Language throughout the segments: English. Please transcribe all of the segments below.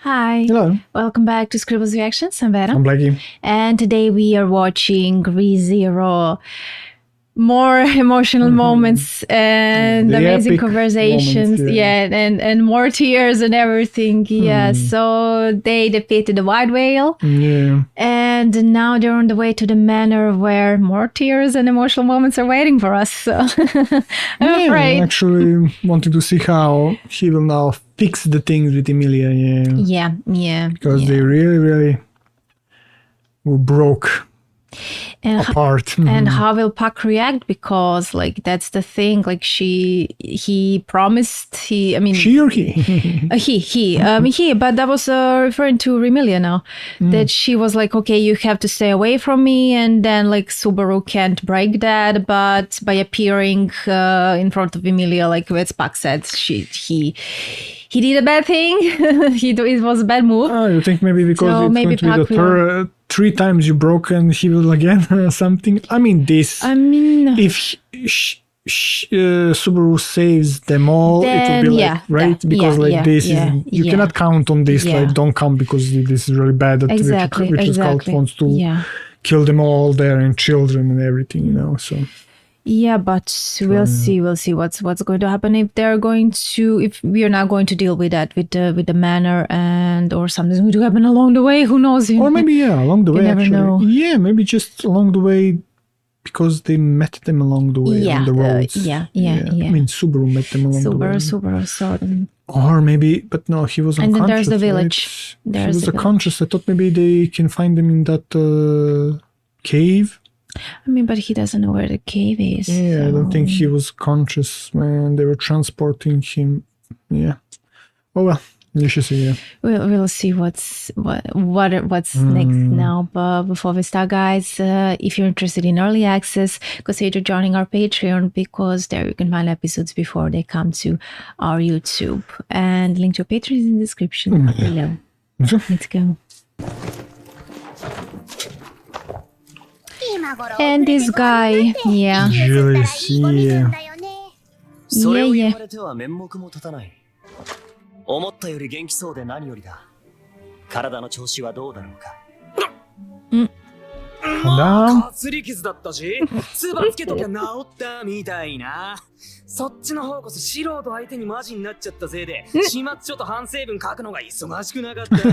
Hi. Hello. Welcome back to Scribbles Reactions. I'm Vera. I'm Blackie. And today we are watching ReZero. More emotional moments and The amazing epic conversations. moments, yeah, and more tears and everything. Yeah. So they defeated the white whale. Yeah. And now they're on the way to the manor where more tears and emotional moments are waiting for us. So I'm afraid. Actually wanting to see how he will now fix the things with Emilia. Yeah. Because they really were broke apart. And how will Puck react? Because like that's the thing. Like he promised. She or he? He. But that was referring to Remilia now. That she was like, okay, you have to stay away from me, and then like Subaru can't break that. But by appearing in front of Emilia, like as Puck said, he did a bad thing. It was a bad move. Oh, you think maybe because So it's maybe going to be the 3 times you broke and he will again or something? I mean, if Subaru saves them all, then, it will be like, right? Because you cannot count on this. Yeah. Like, don't count because this is really bad. That Witch's Cult wants to kill them all, their children and everything, so... Yeah, but we'll see what's going to happen if we are not going to deal with that with the manor or something's going to happen along the way. Who knows? Or maybe along the way. Never know. Yeah, maybe just along the way because they met them along the way on the roads. Yeah. I mean, Subaru met them along the way. Subaru saw them. Or maybe, but no, he was unconscious. And then there's the village. Right? He was unconscious. I thought maybe they can find them in that cave. I mean, but he doesn't know where the cave is. Yeah, so. I don't think he was conscious when they were transporting him. Yeah. Oh well, you should see. Yeah. We'll see what's next now. But before we start, guys, if you're interested in early access, consider joining our Patreon because there you can find episodes before they come to our YouTube. And link to our Patreon is in the description below. Let's go. And this guy, Julius, yeah. それを言われては面目も立たない。思ったより元気そうで何よりだ。体の調子はどうだろうか。かすり傷だったし、唾つけときゃ治ったみたいな。そっちの方こそ素人相手にマジになっちゃったせいで、始末書と反省文書くのが忙しくなかった。そ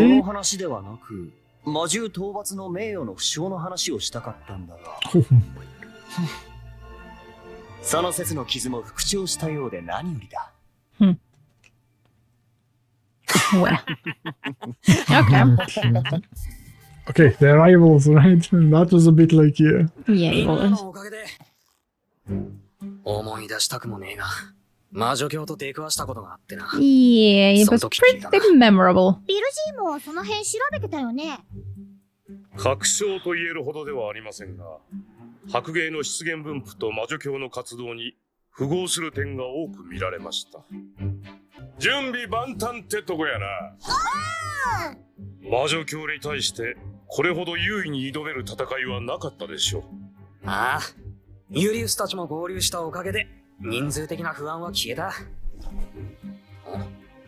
の話ではなく。魔獣討伐の名誉の負傷の話をしたかったんだがその説の傷も復調したようで何よりだ。Okay, the rivals, right? That was a bit like, Yeah,思い出したくもねえが、魔女教と出くわしたことがあってな。it was pretty memorable. ビルジーもその辺調べてたよね。確証と言えるほどではありませんが、白芸の出現分布と魔女教の活動に符合する点が多く見られました。準備万端ってとこやな。魔女教に対してこれほど優位に挑める戦いはなかったでしょう。ああ、ユリウスたちも合流したおかげで人数的な不安は消えた。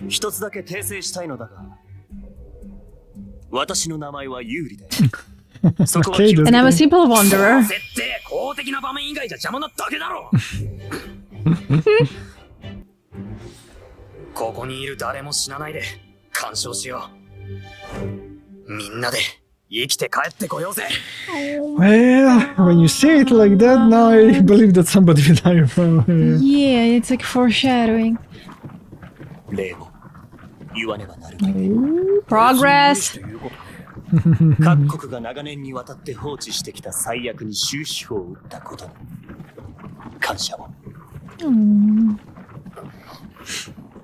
一つだけ訂正したいのだが、私の名前はユーリだよ。And I'm a simple wanderer. 設定公的な場面以外じゃ邪魔なだけだろ。ここにいる誰も死なないで干渉しよう。みんなで生きて帰ってこようぜ。Well, when you say it like that, now I believe that somebody will die from. Yeah, it's like foreshadowing. 例も言わねばなる。Progress. 各国が長年にわたって放置してきた最悪に終止符を打ったことに感謝を。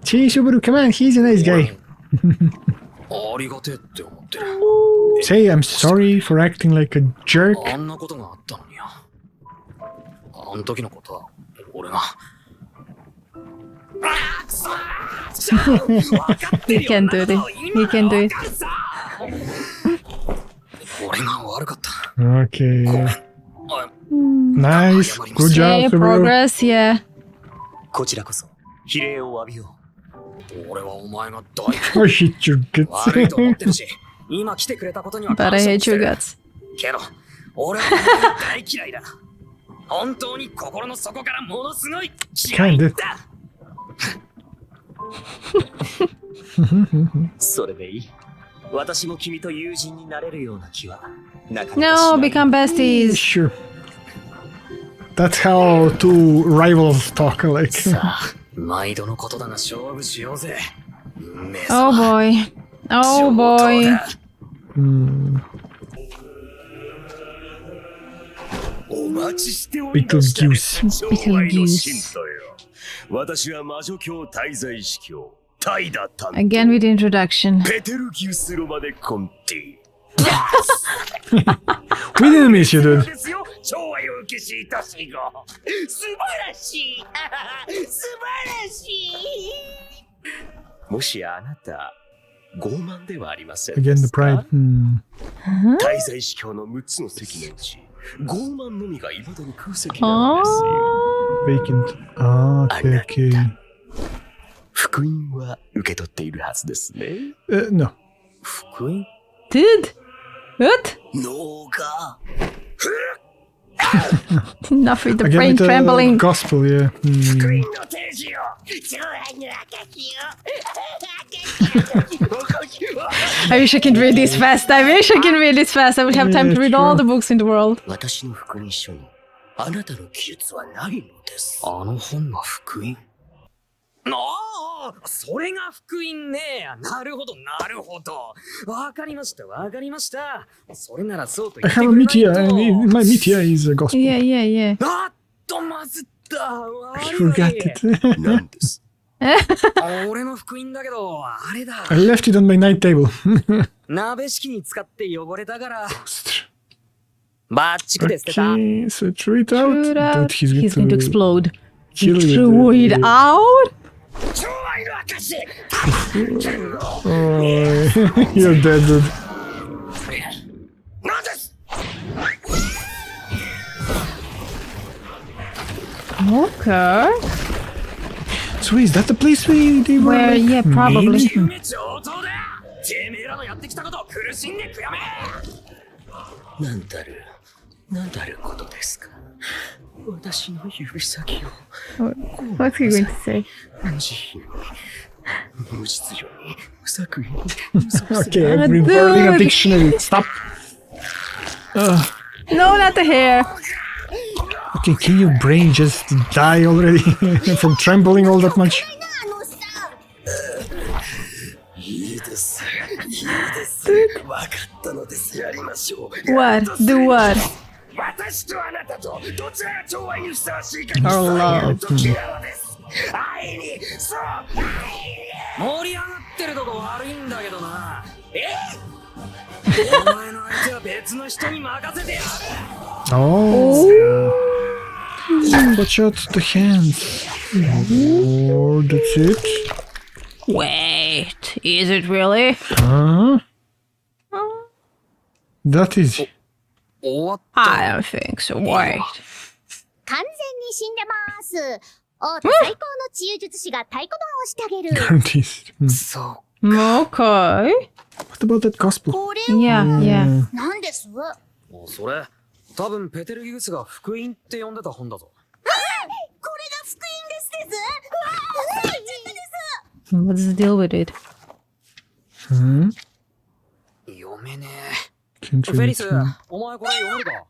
Subaru, come on, he's a nice guy. ありがてえって思ってる。 Say I'm sorry for acting like a jerk. あんなことがあったのにや。あん時のことは俺が。He can do this. He can do it. 俺が悪かった。Okay. Nice. Good job, Yeah, Subaru. progress, yeah. こちらこそ比例を浴びよ俺はお前が大 I hate your 悪いと思って guts. るし、今来てくれたことには But 感 I 謝も hate して your る。 guts. けど、俺はお前が大嫌いだ。本当に心の底からものすごい嫌いだ。それでいい。私も君と友人になれるような気はなかなかし No, ない。 become besties. Sure. That's how two rivals talk, like. さあ、毎度のことだが勝負しようぜ。運命 Oh 様。 boy. Oh 上等 boy. だ。 Hmm. お待ちしておりました。 Betelgeuse. 寵愛の信徒よ。私は魔女教滞在司教、タイダ担当。 Again with the introduction. ベテルギウスロマでコンティ。 We didn't miss you, dude. ですよ。寵愛を受けしいたしご。素晴らしい。素晴らしい。もしあなた傲慢ではありません Again, で the すか pride. Hmm. 滞在司教の6つの席のうち傲慢のみが未だに空席なんですよ。 Vacant. Ah, okay, okay. 福音は受け取っているはずですね。 No. 福音 Dude. What? 脳が Enough with the Again, brain with the trembling. gospel, yeah. 福 Hmm. 音の提示を寵愛の証を I wish I could read this fast. I wish I can read this fast. I would have time to read all the books in the world. 私の福音書にあなたの記述はないのです。あの本が福音。ああ、それが福音ね。なるほど、なるほど。わかりました、わかりました。それならそうと I 言って have く a れ meteor, ない and と。 my meteor is a gospel. Yeah, yeah, yeah. あっと、まずった。悪 I い forgot 悪い it. なんです。俺の福音だけど、あれだ。 I left it on my night table. 鍋敷に使って汚れたから。バッチクで捨てた。 Okay, so throw it out. Threw it out. Dude, He's going to explode. kill He it. threw it out? 寵愛の証 Oh, you're dead, dude. なんです。 Okay. So is that the place they were? Where, like, yeah, probably. made? 夢上等だ。てめえらのやってきたことを苦しんで悔やめ。なんたることですか。私の指先を What's he going to say? 無慈悲に、無秩序に、無作為に、無足性 Okay, I've been burning a Dude. dictionary. Stop. No, not the hair. Okay, can your brain just die already from trembling all that much? あのさ、いいです。わかったのです。やりましょう。 What? Do what? 私とあなたとどちらが寵愛にふさわしいかに Our 競い合 love. う時なのです。愛に、そう、盛り上がってるとこ悪いんだけどな。お前の相手は別の人に任せてやる。 Oh. Watch out the hands. Oh, that's it. Wait, is it really? Huh? That is. 終わった。 I don't think so. Wait. 完全に死んでます。王と最高の治癒術師が太鼓判をしてあげる。 Guarantees. Hmm. そ Okay. What about that gospel? これ Yeah, yeah. なんです？う。それ、多分ペテルギウスが福音って呼んでた本だぞ。これが福音です。うわ、大事です。 What's the deal with it? Hmm? 読めね Can't え。フェ read リ it. ス、お前これ読めるか。ちょっ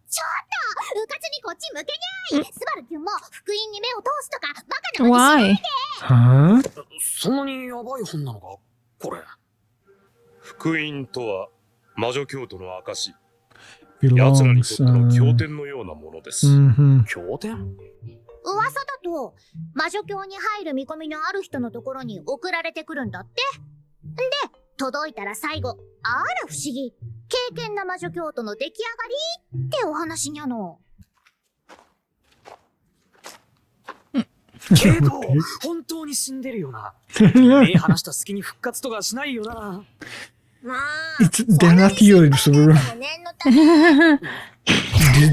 とうかつにこっち向けにゃい。スバル君も福音に目を通すとかバカな真似し Why? huh? そんなにヤバい本なのかこれ。福音とは魔女教徒の証。奴らにと Belongs. っての経典のようなものです。 Mhm. 経典噂だと魔女教に入る見込みのある人のところに送られてくるんだって。で、届いたら最後、あら不思議、敬虔な魔女教徒の出来上がりってお話にゃの。けど、本当に死んでるよな。目離した隙に復活とかしないよな。まあ、 It's they're not you, Subaru. 念のため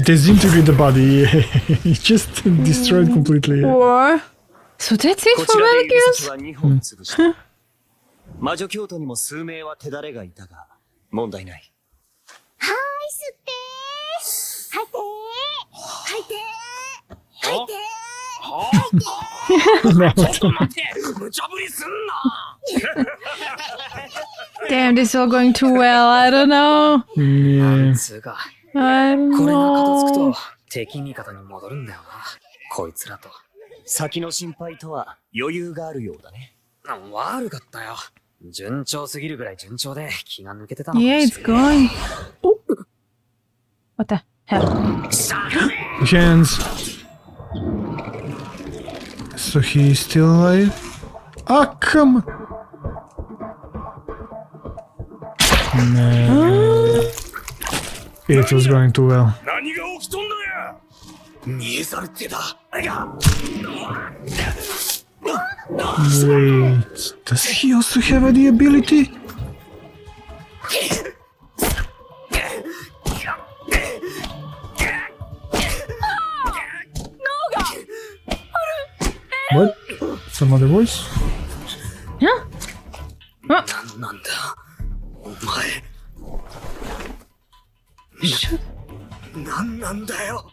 Disintegrate the body. It just destroyed completely. Or so that's it こ for ちらで指 Betelgeuse? 先は2本潰した。魔女京都にも数名は手だれがいたが、問題ない。はーい、吸ってー。吐いてー。吐いてー。吐いてー。ちょっと待って、無茶ぶりすんな。Damn, this is all going too well. I don't know. ねつうか、 I don't これが片付く know. と敵味方に戻るんだよな。こいつらと。先の心配とは余裕があるようだね。悪かったよ。順調すぎるぐらい順調で気が抜けてたのかも Yeah, し it's れない。 going. Oh. What the hell? Hands. So he's still alive? Ah, come on. No. It was going too well. 何が起きとんだよ。逃げ去るってだ。Wait, does he also have the ability? What? Some other voice? Huh? なんだお前。なんなんだよ。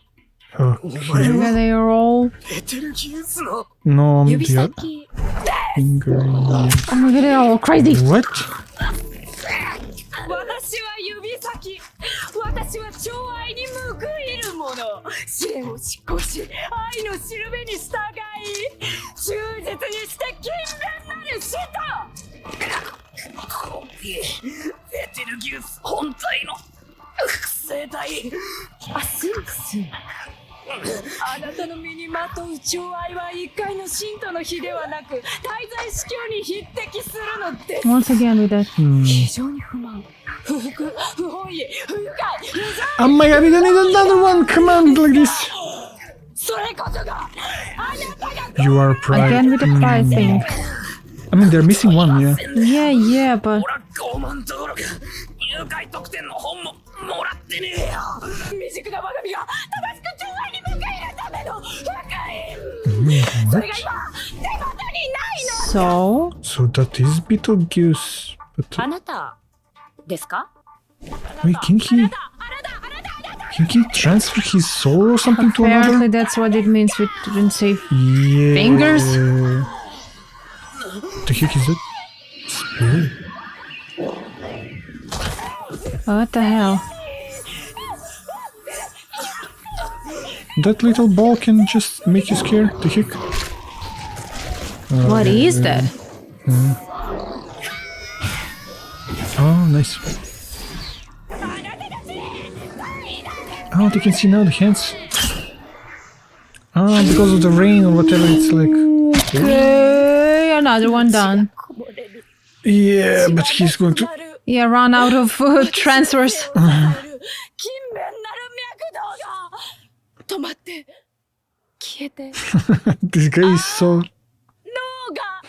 Oh, お前 Look は at they roll. ベテルギウスの no, I'm 指 the 先。 finger. Oh my god, they're all crazy. What? 私は指先。私は寵愛に報いるもの。試練を執行し、愛のしるべに従い、忠実にして勤勉なる使ベテルギウス本体の複製体。徒。スンクス。あなたの身にまとう寵愛は一回の信徒の日ではなく、滞在司教に匹敵するのです。 Once again with that. 非常に不満、不服、不本意、不愉快、不在。 Oh my god, we don't need another one! Come on, like this! それこそがあなたが You are pride. Again with the pride thing. I mean, they're missing one, yeah. Yeah, yeah, but ほら傲慢どころか入会特典の本ももらってねえよ。未熟な我が身が正しく寵愛に報いるための福音。それが今手元にないの。 so So that is Betelgeuse. But あなたですか？ wait, can he transfer his soul or something to apparently another? that's what it means with when say Yeah. Fingers? The heck is it? Spirit? what the hell? That little ball can just make you scared. The heck? What is that? Oh, nice. Oh, they can see now the hands. Ah, because of the rain or whatever, it's like... Okay, another one done. Yeah, but he's going to... Yeah, run out of transfers. 勤勉なる脈動が止まって消えて This guy is so... 脳が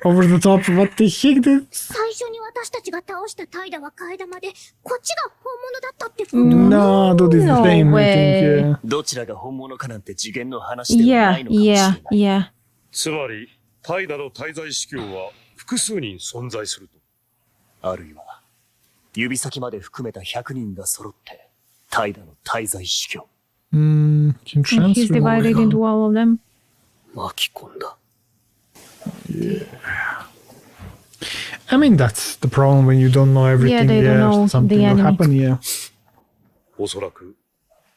over the top. What the heck, dude? 最初に私たちが倒した怠惰は替え玉で、こっちが本物だったってこと？ No, dude, it's the No same, I way. think, yeah. どちらが本物かなんて次元の話ではな Yeah, いのかもしれな yeah, い。 yeah. つまり、怠惰の滞在司教は複数人存在すると。あるいは、指先まで含めた100人が揃って、怠惰の滞在司教。Can And he's transfer. divided into all of them. 巻き込んだ。 I mean, that's the problem when you don't know everything. Yeah, they don't know something the will enemy. happen, yeah. おそらく、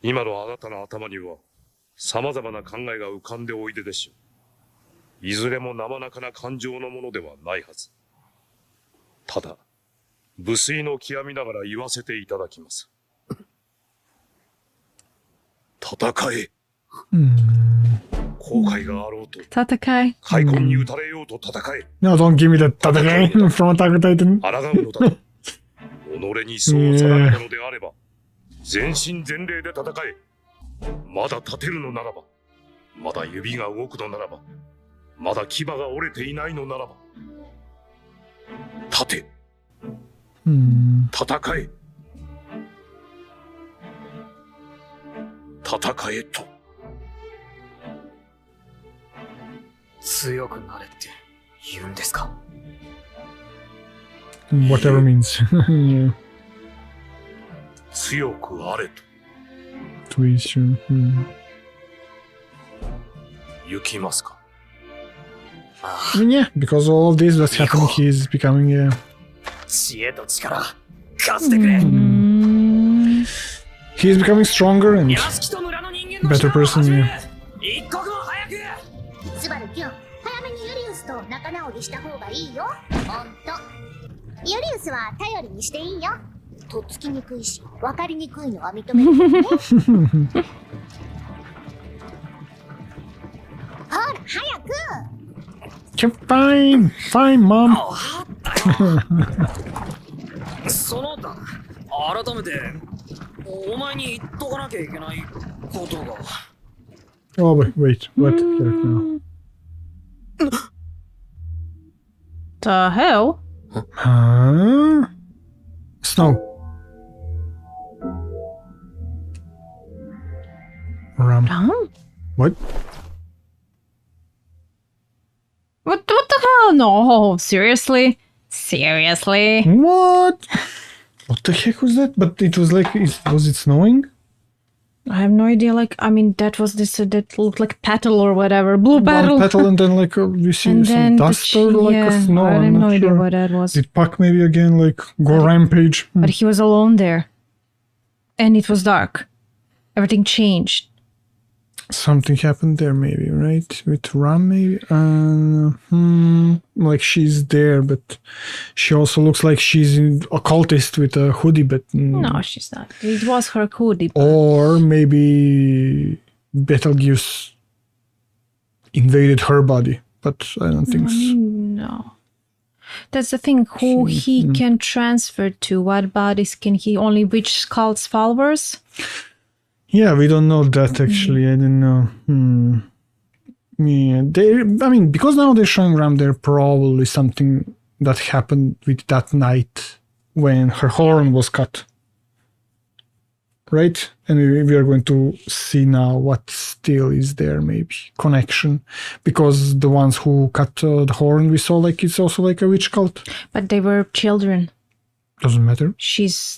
今のあなたの頭には、様々な考えが浮かんでおいででしょう。いずれも生半可な感情のものではないはず。ただ、無粋の極みながら言わせていただきます。戦え。後悔があろうと、 Tatakai. 開墾に打たれようと戦え。 No, don't give me that Tatake from Attack on Titan. 抗うのだと。己にそう定めたのであれば、全身全霊で戦え。まだ立てるのならば、まだ指が動くのならば、まだ牙が折れていないのならば、立て、戦え、戦えと。強くなれって言うんですか? Whatever means. Yeah. 強くあれと。To issue. 行きますか? I mean, yeah, because all of this that's happening, he's becoming a... 知恵と力、貸してくれ。He's becoming stronger and 屋敷と村の人間の better 力を person, 始める。 yeah. 一刻も早く。スバルキュン、早めにユリウスと仲直りした方がいいよ。ほんと。ユリウスは頼りにしていいよ。とっつきにくいし、分かりにくいのは認めるけどね。ほら、早く。Fine, fine, mom. その他、改めてお前に言っとかなきゃいけないことが。Oh, wait, what? Now? The hell? Huh? Snow. Ram. What? What the hell? No, seriously? Seriously? What? What the heck was that? But it was like, was it snowing? I have no idea. Like, I mean, that was this, that looked like petal or whatever. Blue petal. One petal and then like you see And some then dust or like yeah, a snow. I have I'm no not idea sure. what that was. Did Puck maybe again like go rampage? But he was alone there. And it was dark. Everything changed. Something happened there maybe, right? With Ram maybe? Like she's there, but she also looks like she's a cultist with a hoodie, but... No, she's not. It was her hoodie. Or maybe Betelgeuse invaded her body, but I don't think so. No. That's the thing. Who he can transfer to? What bodies can he? Only which cult's followers? Yeah, we don't know that actually. I don't know. Yeah, I mean, because now they're showing Ram, there probably something that happened with that night when her horn was cut. Right? And we are going to see now what still is there, maybe. Connection. Because the ones who cut the horn, we saw like it's also like a witch cult. But they were children. Doesn't matter. She's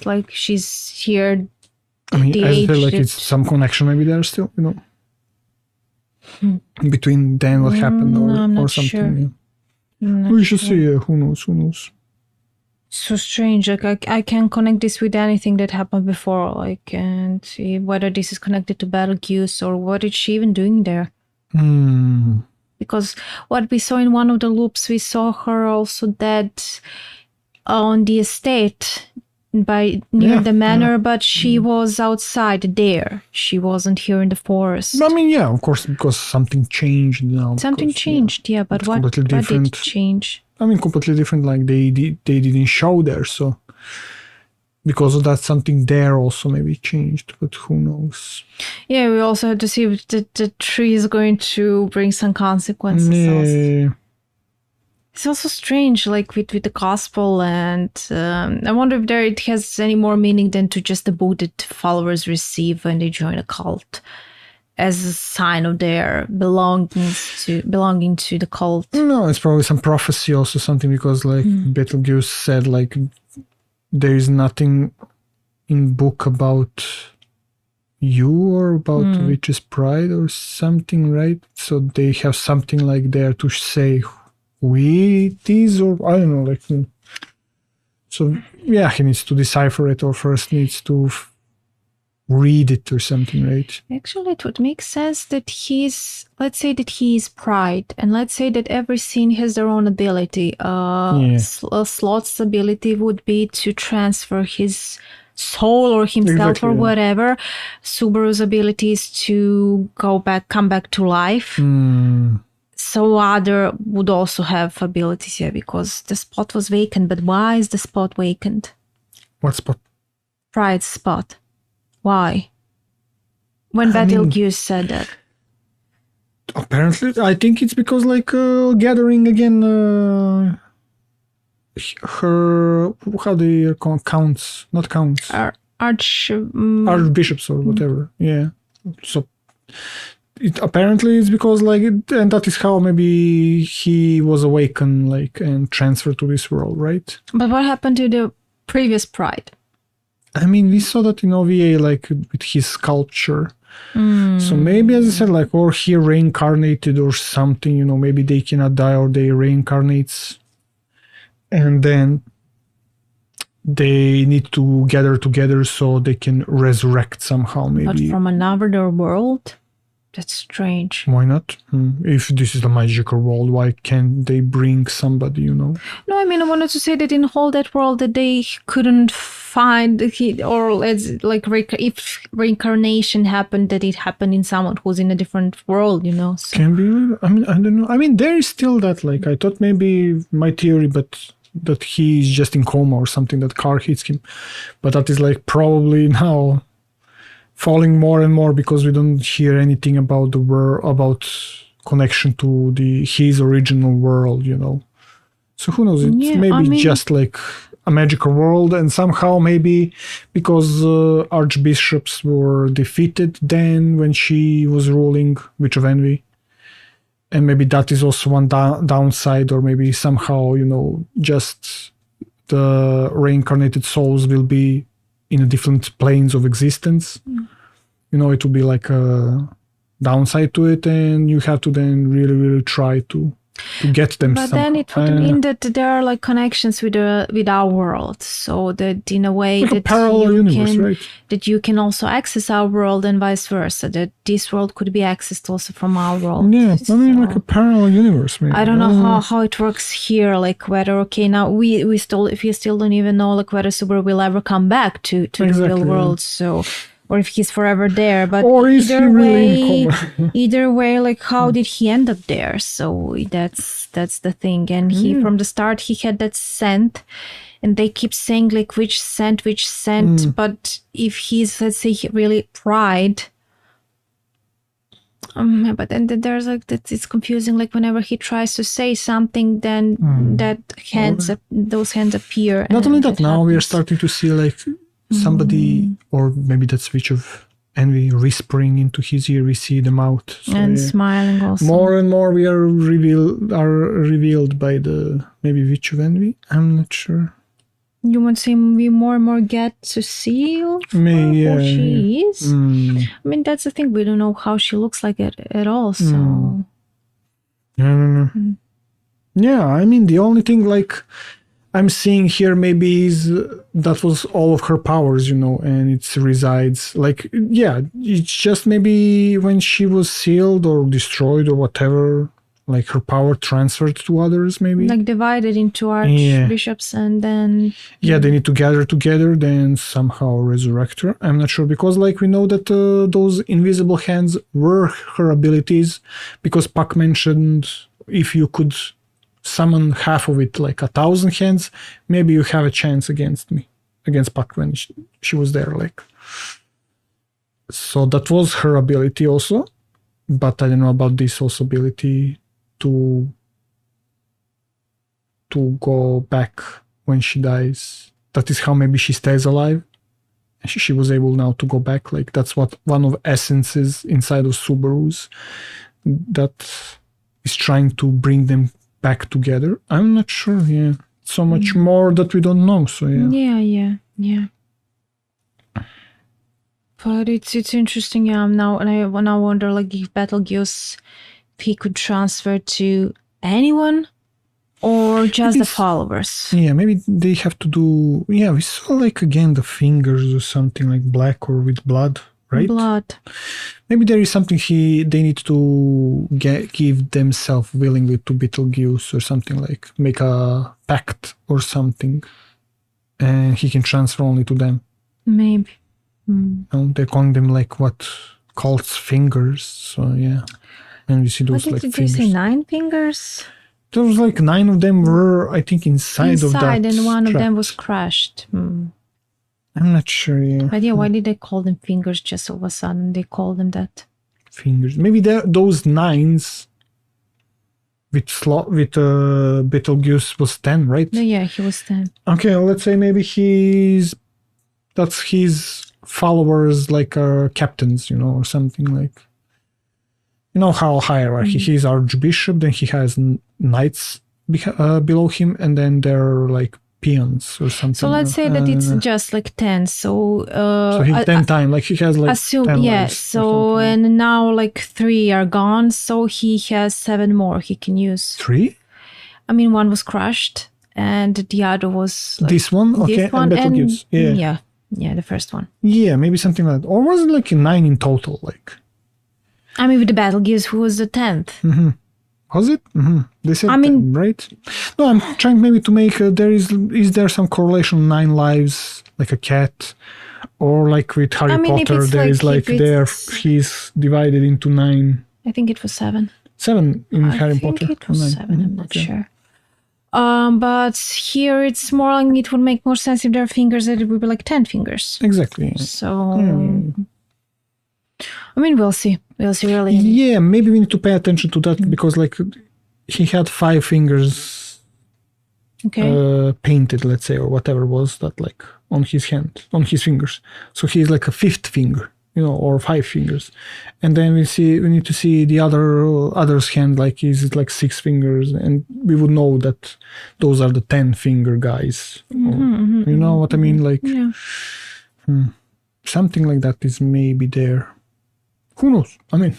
here. I mean, I feel like it's some connection maybe there still, you know. Between then what happened or something. Sure. Yeah. We should see. Who knows? So strange. Like I can connect this with anything that happened before. Like, and see whether this is connected to Betelgeuse or what is she even doing there? Because what we saw in one of the loops, we saw her also dead on the estate near the manor, but she was outside there. She wasn't here in the forest. I mean, yeah, of course, because something changed now. Something changed, yeah, but what did change? I mean, completely different. Like they didn't show there, so because of that, something there also maybe changed. But who knows? Yeah, we also have to see if the tree is going to bring some consequences. Yeah. It's also strange, like with the gospel, and I wonder if it has any more meaning than to just the book that followers receive when they join a cult, as a sign of their belonging to the cult. No, it's probably some prophecy, also something, because like Betelgeuse said, like there is nothing in book about you or about witch's pride or something, right? So they have something like there to say it is, or I don't know, like. So yeah, he needs to decipher it, or first needs to read it or something, right? Actually, it would make sense that let's say that he is pride, and let's say that every scene has their own ability. Slot's ability would be to transfer his soul or himself or whatever. Subaru's ability is to come back to life. So other would also have abilities here, because the spot was vacant. But why is the spot vacant? What spot? Pride's spot. Why? When Betelgeuse said that. Apparently, I think it's because like gathering again her, how they call counts, not counts. Archbishops or whatever. Yeah. So apparently it's because like and that is how maybe he was awakened like and transferred to this world, right? But what happened to the previous pride? I mean, we saw that in OVA, like with his sculpture. So maybe, as I said, like, or he reincarnated or something, you know, maybe they cannot die or they reincarnates. And then they need to gather together so they can resurrect somehow, maybe. But from another world? That's strange. Why not? If this is the magical world, why can't they bring somebody, you know? No, I mean, I wanted to say that in all that world that they couldn't find or if reincarnation happened, that it happened in someone who's in a different world, you know? So. Can be. I mean, I don't know. I mean, there is still that, like, I thought maybe my theory, but that he's just in coma or something, that car hits him. But that is like probably now falling more and more because we don't hear anything about the world, about connection to his original world, you know. So who knows? It's maybe just like a magical world, and somehow maybe because archbishops were defeated then when she was ruling Witch of Envy, and maybe that is also one downside, or maybe somehow, you know, just the reincarnated souls will be in a different planes of existence. You know, it will be like a downside to it, and you have to then really try to get them. But then it would mean that there are like connections with our world, so that in a way like that a parallel universe, right? That you can also access our world and vice versa. That this world could be accessed also from our world. Yeah, I mean, like a parallel universe. Maybe. I don't know how it works here. Like whether now we still don't even know like whether Subaru will ever come back to the real world. So. Or if he's forever there, but either way, like how did he end up there? So that's the thing. And he from the start he had that scent, and they keep saying like which scent. But if he's, let's say, really pride, but then there's like that, it's confusing. Like whenever he tries to say something, then those hands appear. Not only that, now we are starting to see like somebody, or maybe that's Witch of Envy whispering into his ear. We see them out and smiling also. More and more we are revealed by the maybe Witch of Envy. I'm not sure. You want to say we more and more get to see who she is? I mean, that's the thing. We don't know how she looks like at all. So yeah, I mean, the only thing like I'm seeing here maybe is that was all of her powers, you know, and it resides like, yeah, it's just maybe when she was sealed or destroyed or whatever, like her power transferred to others, maybe like divided into archbishops, and then they need to gather together, then somehow resurrect her. I'm not sure, because like we know that those invisible hands were her abilities, because Puck mentioned if you could summon half of it, like 1,000 hands, maybe you have a chance against Puck when she was there, like. So that was her ability also, but I don't know about this also ability to go back when she dies. That is how maybe she stays alive. She was able now to go back, like that's what one of essences inside of Subarus that is trying to bring them back together. I'm not sure. Yeah, so much more that we don't know. So yeah. But it's interesting. Yeah, now I wonder like if Betelgeuse, if he could transfer to anyone or just the followers. Yeah, maybe they have to do. Yeah, we saw like again the fingers or something like black or with blood. Right? Blood. Maybe there is something they need to give themselves willingly to Betelgeuse or something, like make a pact or something, and he can transfer only to them. Maybe. They're calling them like what cults fingers. So yeah, and we see those like did fingers. They say 9 fingers? There was like 9 of them were, I think, inside of that. And one trap. of them was crushed. I'm not sure. Yeah. But yeah, why did they call them fingers just all of a sudden? They call them that. Fingers. Maybe those 9s with Betelgeuse was 10, right? No, yeah, he was 10. Okay, let's say maybe that's his followers, like captains, you know, or something like. you know how hierarchy. He's archbishop, then he has knights below him, and then there are like peons or something. So let's say that it's just like 10. So he's 10 times, like he has like assume 10 yeah. lives or So something. and now like 3 are gone. So he has 7 more he can use. 3? I mean, one was crushed, and the other was like, This one, okay, this one, and Betelgeuse. Yeah. Yeah, the first one. Yeah, maybe something like that. Or was it like 9 in total? Like, I mean, with the Betelgeuse, who was the 10th? was it? They said, I mean- 10, right? No, I'm trying maybe to make is there some correlation 9 lives like a cat, or like with Harry I mean, if Potter it's there like- is like if there it's- he's divided into 9. I think it was 7. 7 in Harry I think Potter. it was 9. 7. I'm not Okay. sure. But here it's more like it would make more sense if there are fingers that it would be like 10 fingers. Exactly. So, I mean, we'll see. We'll see really. Yeah, maybe we need to pay attention to that because like he had 5 fingers Okay. painted, let's say, or whatever was that like on his hand, on his fingers. So he's like a 5th finger, you know, or 5 fingers. And then we need to see the other's hand, like is it like 6 fingers, and we would know that those are the 10 finger guys. You know what I mean? Like Yeah. something like that is maybe there. Who knows? I mean,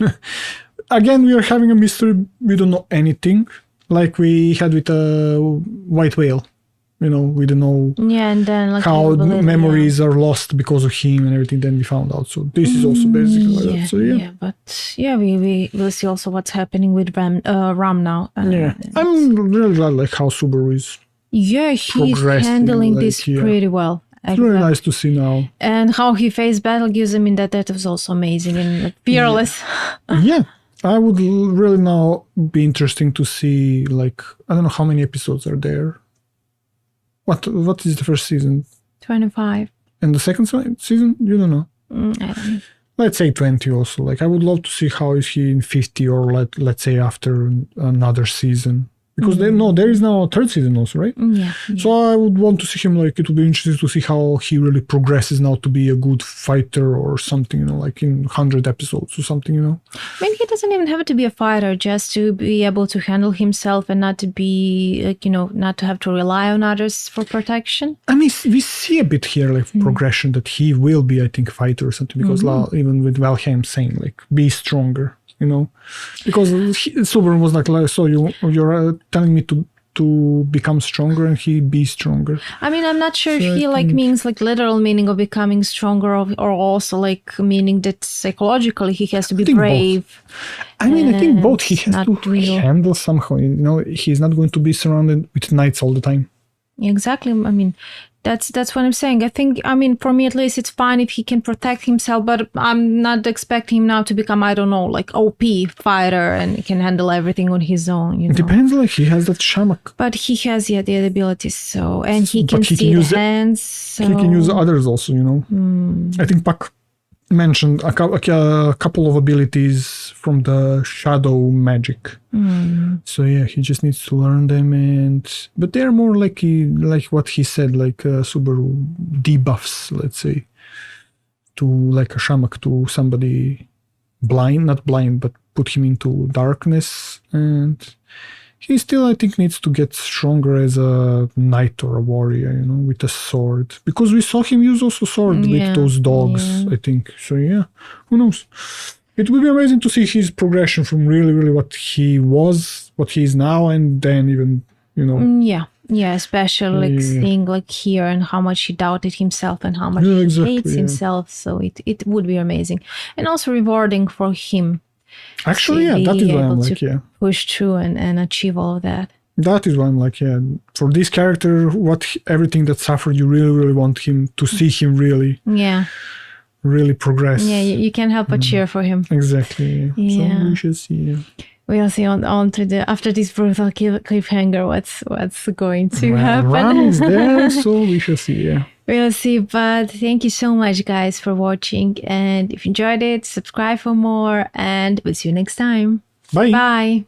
again, we are having a mystery. We don't know anything, like we had with a white whale. You know, we don't know Yeah, and then like how little bit, memories are lost because of him and everything. Then we found out. So this is also basically like that. So yeah. But yeah, we will see also what's happening with Ram now. Yeah, I'm really glad like how Subaru is. Yeah, he's Progressing, handling like, this yeah. pretty well. It's really nice to see now. And how he faced Betelgeuse, I mean, that was also amazing and like, fearless. Yeah, I would really now be interesting to see like I don't know how many episodes are there. What is the first season 25. and the second season? You don't know. I don't know. Let's say 20 also. Like I would love to see how is he in 50 or let's say after another season. Because there is now a 3rd season also, right? Yeah. So I would want to see him, like it would be interesting to see how he really progresses now to be a good fighter or something, you know, like in 100 episodes or something, you know. I mean, he doesn't even have to be a fighter, just to be able to handle himself and not to be, like, you know, not to have to rely on others for protection. I mean, we see a bit here, like progression that he will be, I think, a fighter or something, because even with Valheim saying, like, be stronger, you know, because Subaru was like, so you're telling me to become stronger, and he be stronger. I mean, I'm not sure So if he I like think- means like literal meaning of becoming stronger, or also like meaning that psychologically he has to be think both. brave. I mean, I think both. He And has not to real. handle somehow, you know, he's not going to be surrounded with knights all the time. Exactly. I mean, that's what I'm saying. I think, I mean, for me at least, it's fine if he can protect himself, but I'm not expecting him now to become, I don't know, like OP fighter and he can handle everything on his own, you It know. depends, like he has that shamak. But he has, yeah, the abilities, so, and he But can he can see use the it- hands, so. He can use others also, you know. I think Pak mentioned a couple of abilities from the shadow magic. So yeah, he just needs to learn them, but they're more like what he said, like Subaru debuffs, let's say, to like a shamak, to somebody not blind, but put him into darkness, and he still, I think, needs to get stronger as a knight or a warrior, you know, with a sword. Because we saw him use also sword Yeah, with those dogs, I think. So yeah, who knows? It would be amazing to see his progression from really what he was, what he is now, and then even, you know. Yeah, especially like Yeah. seeing like here and how much he doubted himself and how much Yeah, he exactly, hates yeah. himself. So it would be amazing and also rewarding for him. Actually, to yeah, that be is why I'm able like, to yeah. push through and achieve all of that. That is why I'm like, yeah. For this character, everything that suffered, you really want him to see him really progress. Yeah, you can't help but cheer for him. Exactly. Yeah. So we shall see. Yeah. We'll see on to the after this brutal cliffhanger what's going to happen. Ram is there, so we shall see. Yeah. We'll see, but thank you so much, guys, for watching. And if you enjoyed it, subscribe for more, and we'll see you next time. Bye. Bye.